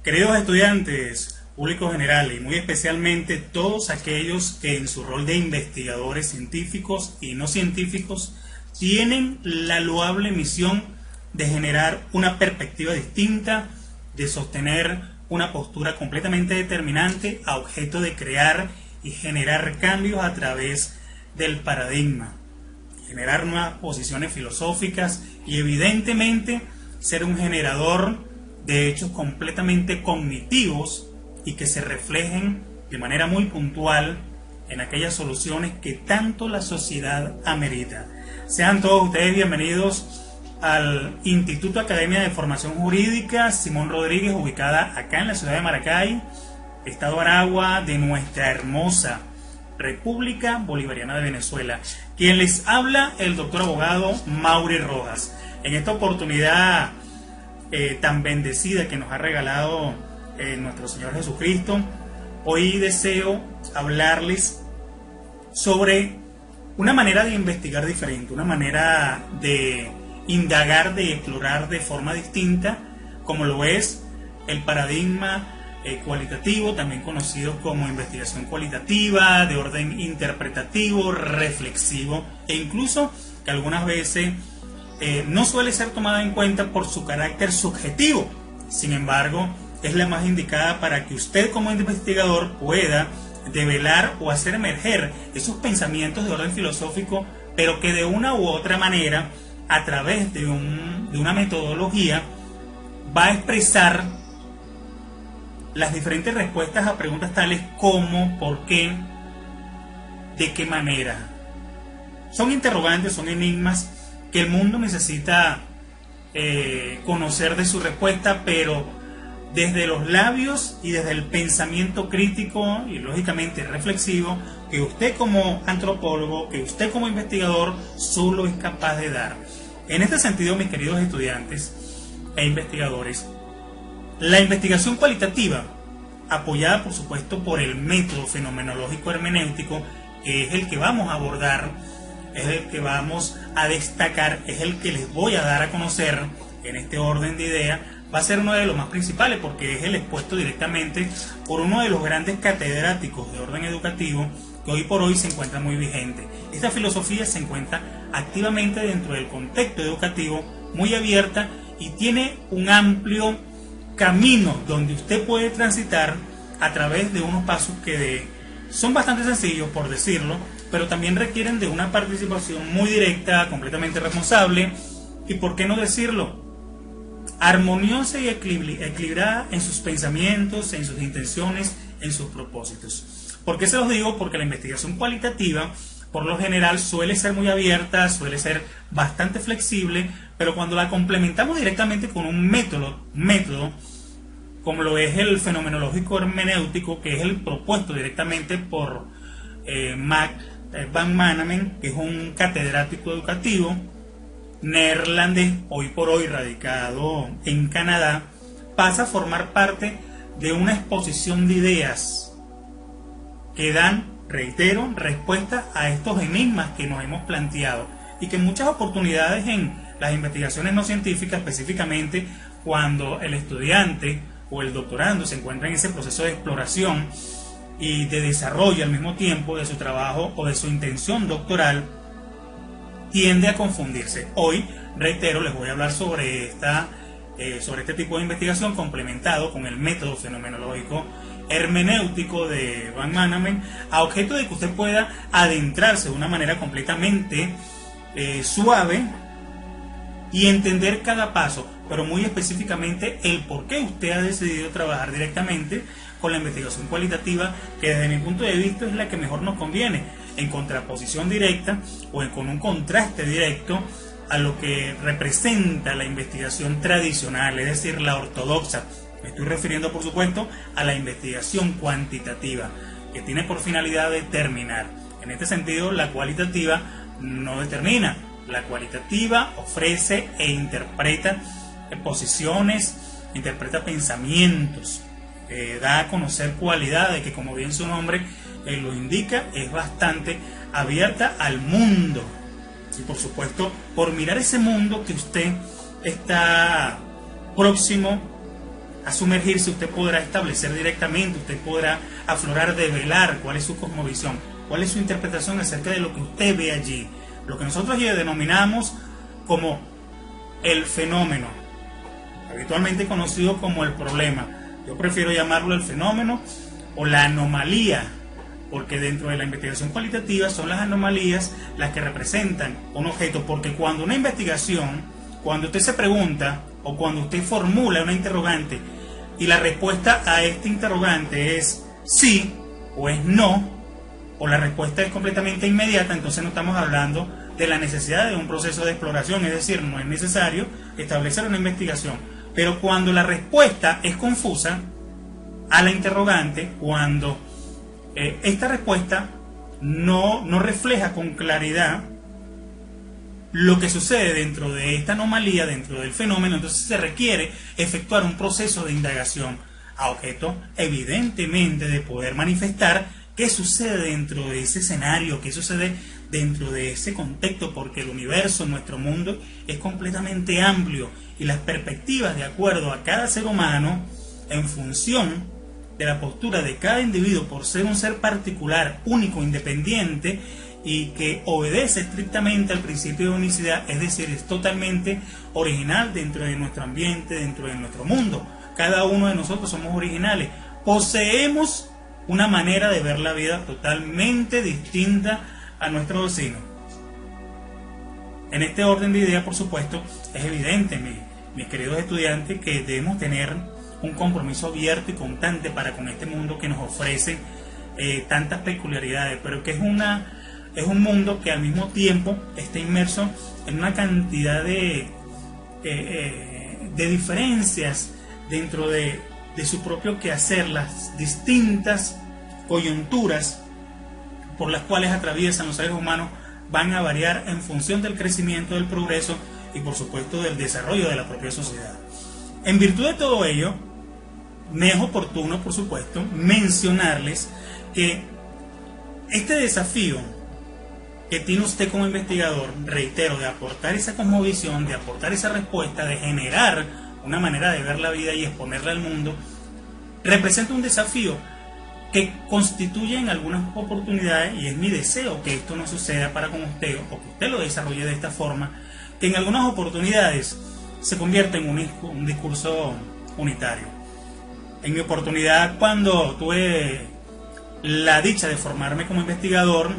Queridos estudiantes, público general y muy especialmente todos aquellos que en su rol de investigadores científicos y no científicos tienen la loable misión de generar una perspectiva distinta, de sostener una postura completamente determinante a objeto de crear y generar cambios a través del paradigma, generar nuevas posiciones filosóficas y evidentemente ser un generador de hechos completamente cognitivos y que se reflejen de manera muy puntual en aquellas soluciones que tanto la sociedad amerita. Sean todos ustedes bienvenidos al Instituto Academia de Formación Jurídica Simón Rodríguez, ubicada acá en la ciudad de Maracay, estado Aragua, de nuestra hermosa República Bolivariana de Venezuela. Quien les habla, el doctor abogado Maury Rojas. En esta oportunidad tan bendecida que nos ha regalado nuestro Señor Jesucristo, hoy deseo hablarles sobre una manera de investigar diferente, una manera de indagar, de explorar de forma distinta, como lo es el paradigma cualitativo, también conocido como investigación cualitativa, de orden interpretativo, reflexivo, e incluso que algunas veces no suele ser tomada en cuenta por su carácter subjetivo. Sin embargo, es la más indicada para que usted como investigador pueda develar o hacer emerger esos pensamientos de orden filosófico, pero que de una u otra manera, a través de una metodología, va a expresar las diferentes respuestas a preguntas tales como ¿por qué? ¿De qué manera? Son interrogantes, son enigmas que el mundo necesita conocer de su respuesta, pero desde los labios y desde el pensamiento crítico y lógicamente reflexivo que usted como antropólogo, que usted como investigador solo es capaz de dar. En este sentido, mis queridos estudiantes e investigadores, la investigación cualitativa, apoyada por supuesto por el método fenomenológico hermenéutico, que es el que vamos a abordar, es el que vamos a destacar, es el que les voy a dar a conocer en este orden de ideas, va a ser uno de los más principales porque es el expuesto directamente por uno de los grandes catedráticos de orden educativo que hoy por hoy se encuentra muy vigente. Esta filosofía se encuentra activamente dentro del contexto educativo, muy abierta y tiene un amplio camino donde usted puede transitar a través de unos pasos que son bastante sencillos, por decirlo, pero también requieren de una participación muy directa, completamente responsable y, por qué no decirlo, armoniosa y equilibrada en sus pensamientos, en sus intenciones, en sus propósitos. ¿Por qué se los digo? Porque la investigación cualitativa por lo general suele ser muy abierta, suele ser bastante flexible, pero cuando la complementamos directamente con un método como lo es el fenomenológico hermenéutico, que es el propuesto directamente por Max van Manamen, que es un catedrático educativo neerlandés, hoy por hoy radicado en Canadá, pasa a formar parte de una exposición de ideas que dan, reitero, respuesta a estos enigmas que nos hemos planteado y que en muchas oportunidades en las investigaciones no científicas, específicamente cuando el estudiante o el doctorando se encuentra en ese proceso de exploración y de desarrollo al mismo tiempo de su trabajo o de su intención doctoral, tiende a confundirse. Hoy, reitero, les voy a hablar sobre este tipo de investigación complementado con el método fenomenológico hermenéutico de van Manamen, a objeto de que usted pueda adentrarse de una manera completamente suave y entender cada paso, pero muy específicamente el por qué usted ha decidido trabajar directamente con la investigación cualitativa, que desde mi punto de vista es la que mejor nos conviene, en contraposición directa o con un contraste directo a lo que representa la investigación tradicional, es decir, la ortodoxa. Me estoy refiriendo, por supuesto, a la investigación cuantitativa, que tiene por finalidad determinar. En este sentido, la cualitativa no determina. La cualitativa ofrece e interpreta posiciones, interpreta pensamientos, da a conocer cualidades que, como bien su nombre lo indica, es bastante abierta al mundo. Y por supuesto, por mirar ese mundo que usted está próximo a sumergirse, usted podrá establecer directamente, usted podrá aflorar, develar cuál es su cosmovisión, cuál es su interpretación acerca de lo que usted ve allí, lo que nosotros ya denominamos como el fenómeno, habitualmente conocido como el problema. Yo prefiero llamarlo el fenómeno o la anomalía, porque dentro de la investigación cualitativa son las anomalías las que representan un objeto, porque cuando una investigación, cuando usted se pregunta o cuando usted formula una interrogante y la respuesta a este interrogante es sí o es no, o la respuesta es completamente inmediata, entonces no estamos hablando de la necesidad de un proceso de exploración, es decir, no es necesario establecer una investigación. Pero cuando la respuesta es confusa a la interrogante, cuando esta respuesta no refleja con claridad lo que sucede dentro de esta anomalía, dentro del fenómeno, entonces se requiere efectuar un proceso de indagación a objeto, evidentemente, de poder manifestar qué sucede dentro de ese escenario, qué sucede dentro de ese contexto, porque el universo, nuestro mundo, es completamente amplio y las perspectivas de acuerdo a cada ser humano, en función de la postura de cada individuo por ser un ser particular, único, independiente y que obedece estrictamente al principio de unicidad, es decir, es totalmente original dentro de nuestro ambiente, dentro de nuestro mundo. Cada uno de nosotros somos originales, poseemos una manera de ver la vida totalmente distinta a nuestro vecino. En este orden de ideas, por supuesto, es evidente, mis queridos estudiantes, que debemos tener un compromiso abierto y constante para con este mundo que nos ofrece tantas peculiaridades, pero que es un mundo que al mismo tiempo está inmerso en una cantidad de diferencias dentro de su propio quehacer, las distintas coyunturas por las cuales atraviesan los seres humanos van a variar en función del crecimiento, del progreso y por supuesto del desarrollo de la propia sociedad. En virtud de todo ello, me es oportuno, por supuesto, mencionarles que este desafío que tiene usted como investigador, reitero, de aportar esa cosmovisión, de aportar esa respuesta, de generar una manera de ver la vida y exponerla al mundo, representa un desafío que constituye en algunas oportunidades, y es mi deseo que esto no suceda para con usted o que usted lo desarrolle de esta forma, que en algunas oportunidades se convierta en un discurso unitario. En mi oportunidad, cuando tuve la dicha de formarme como investigador,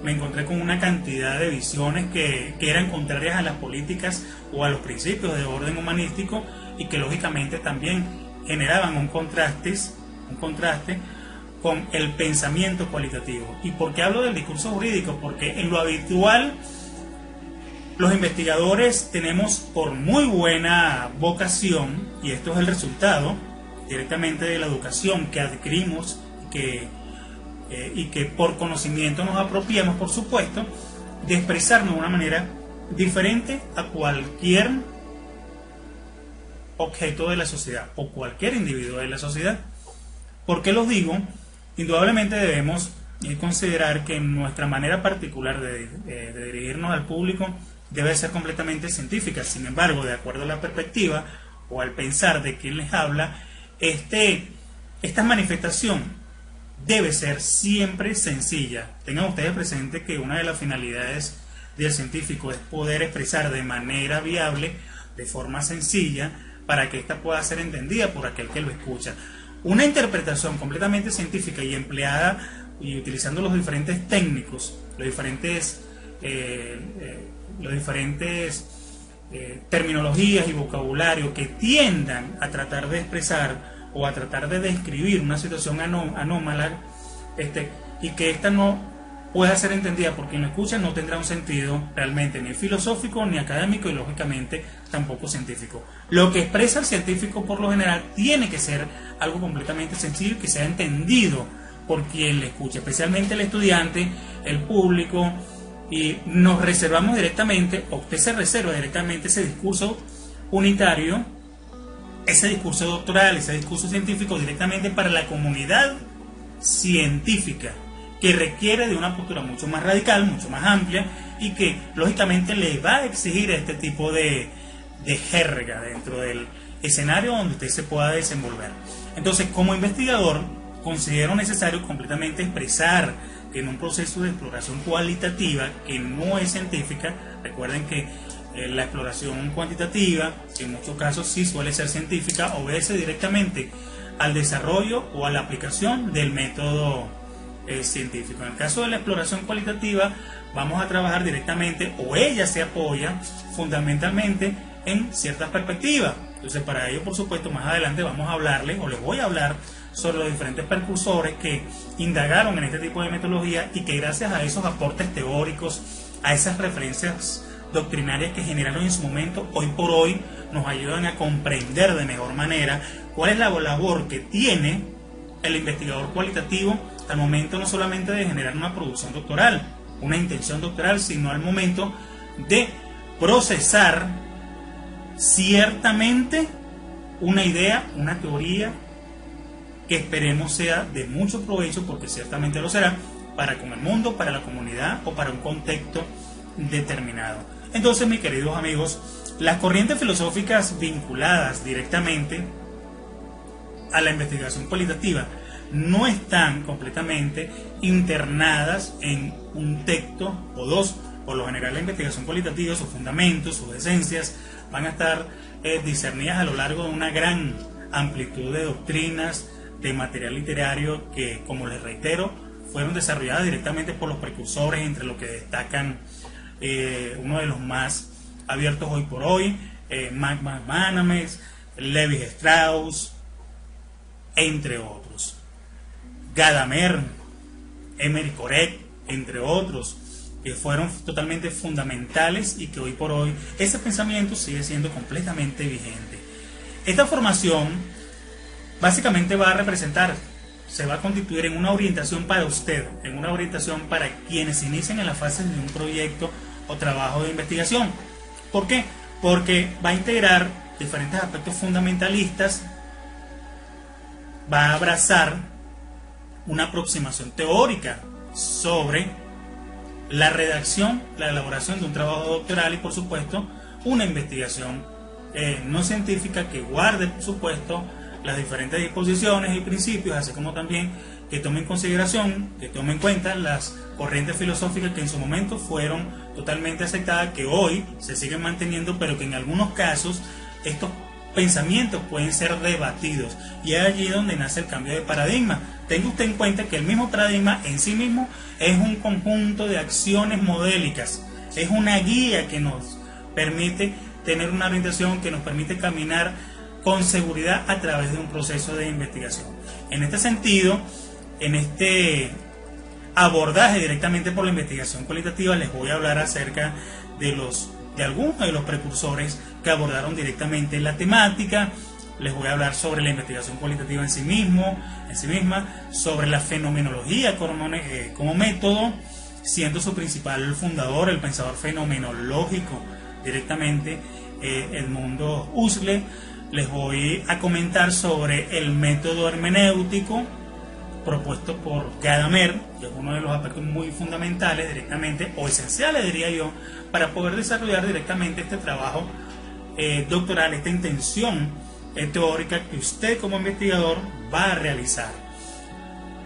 me encontré con una cantidad de visiones que eran contrarias a las políticas o a los principios de orden humanístico y que lógicamente también generaban un contraste con el pensamiento cualitativo. ¿Y por qué hablo del discurso jurídico? Porque en lo habitual los investigadores tenemos, por muy buena vocación, y esto es el resultado directamente de la educación que adquirimos y que por conocimiento nos apropiamos, por supuesto, de expresarnos de una manera diferente a cualquier objeto de la sociedad o cualquier individuo de la sociedad. ¿Por qué los digo? Indudablemente debemos considerar que nuestra manera particular de dirigirnos al público debe ser completamente científica. Sin embargo, de acuerdo a la perspectiva o al pensar de quien les habla, esta manifestación debe ser siempre sencilla. Tengan ustedes presente que una de las finalidades del científico es poder expresar de manera viable, de forma sencilla, para que ésta pueda ser entendida por aquel que lo escucha. Una interpretación completamente científica y empleada y utilizando los diferentes técnicos, los diferentes terminologías y vocabulario que tiendan a tratar de expresar o a tratar de describir una situación anómala, y que ésta no pueda ser entendida por quien lo escucha, no tendrá un sentido realmente ni filosófico ni académico y lógicamente tampoco científico. Lo que expresa el científico por lo general tiene que ser algo completamente sencillo y que sea entendido por quien le escucha, especialmente el estudiante, el público, y nos reservamos directamente, o usted se reserva directamente ese discurso unitario, ese discurso doctoral, ese discurso científico directamente para la comunidad científica, que requiere de una postura mucho más radical, mucho más amplia, y que lógicamente le va a exigir este tipo de jerga dentro del escenario donde usted se pueda desenvolver. Entonces, como investigador, considero necesario completamente expresar que en un proceso de exploración cualitativa que no es científica, recuerden que la exploración cuantitativa, que en muchos casos sí suele ser científica, obedece directamente al desarrollo o a la aplicación del método científico. En el caso de la exploración cualitativa, vamos a trabajar directamente, o ella se apoya fundamentalmente en ciertas perspectivas. Entonces, para ello, por supuesto, más adelante vamos a hablarles, o les voy a hablar sobre los diferentes precursores que indagaron en este tipo de metodología y que gracias a esos aportes teóricos, a esas referencias doctrinarias que generaron en su momento, hoy por hoy nos ayudan a comprender de mejor manera cuál es la labor que tiene el investigador cualitativo al momento no solamente de generar una producción doctoral, una intención doctoral, sino al momento de procesar ciertamente una idea, una teoría que esperemos sea de mucho provecho, porque ciertamente lo será, para con el mundo, para la comunidad o para un contexto determinado. Entonces, mis queridos amigos, las corrientes filosóficas vinculadas directamente a la investigación cualitativa no están completamente internadas en un texto o dos. Por lo general, la investigación cualitativa, sus fundamentos, sus esencias, van a estar discernidas a lo largo de una gran amplitud de doctrinas, de material literario que, como les reitero, fueron desarrolladas directamente por los precursores, entre los que destacan uno de los más abiertos hoy por hoy, Max Manames, Levi Strauss, entre otros, Gadamer, Emery Correc, entre otros, que fueron totalmente fundamentales y que hoy por hoy ese pensamiento sigue siendo completamente vigente. Esta formación básicamente va a representar, se va a constituir en una orientación para usted, en una orientación para quienes inician en la fase de un proyecto o trabajo de investigación. ¿Por qué? Porque va a integrar diferentes aspectos fundamentalistas, va a abrazar una aproximación teórica sobre la redacción, la elaboración de un trabajo doctoral y, por supuesto, una investigación no científica que guarde, por supuesto, las diferentes disposiciones y principios, así como también que tome en consideración, que tome en cuenta las corrientes filosóficas que en su momento fueron totalmente aceptadas, que hoy se siguen manteniendo, pero que en algunos casos estos pensamientos pueden ser debatidos, y es allí donde nace el cambio de paradigma. Tenga usted en cuenta que el mismo paradigma en sí mismo es un conjunto de acciones modélicas, es una guía que nos permite tener una orientación, que nos permite caminar con seguridad a través de un proceso de investigación. En este sentido, en este abordaje directamente por la investigación cualitativa, les voy a hablar acerca de algunos de los precursores que abordaron directamente la temática. Les voy a hablar sobre la investigación cualitativa en sí misma, sobre la fenomenología como método, siendo su principal fundador el pensador fenomenológico directamente Edmundo Husserl. Les voy a comentar sobre el método hermenéutico propuesto por Gadamer, que es uno de los aspectos muy fundamentales directamente, o esenciales diría yo, para poder desarrollar directamente este trabajo doctoral, esta intención teórica que usted como investigador va a realizar.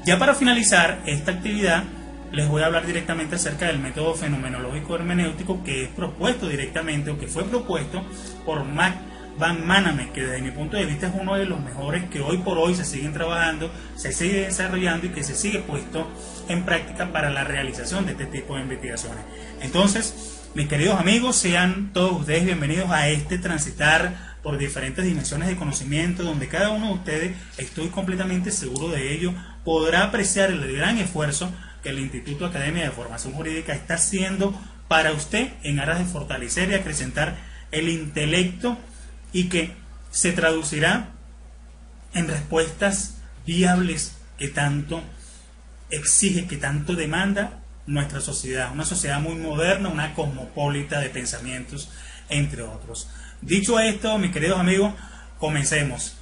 Ya para finalizar esta actividad, les voy a hablar directamente acerca del método fenomenológico hermenéutico que es propuesto directamente, o que fue propuesto por Max van Manames, que desde mi punto de vista es uno de los mejores que hoy por hoy se siguen trabajando, se sigue desarrollando y que se sigue puesto en práctica para la realización de este tipo de investigaciones. Entonces, mis queridos amigos, sean todos ustedes bienvenidos a este transitar por diferentes dimensiones de conocimiento, donde cada uno de ustedes, estoy completamente seguro de ello, podrá apreciar el gran esfuerzo que el Instituto Academia de Formación Jurídica está haciendo para usted en aras de fortalecer y acrecentar el intelecto, y que se traducirá en respuestas viables que tanto exige, que tanto demanda nuestra sociedad, una sociedad muy moderna, una cosmopolita de pensamientos, entre otros. Dicho esto, mis queridos amigos, comencemos.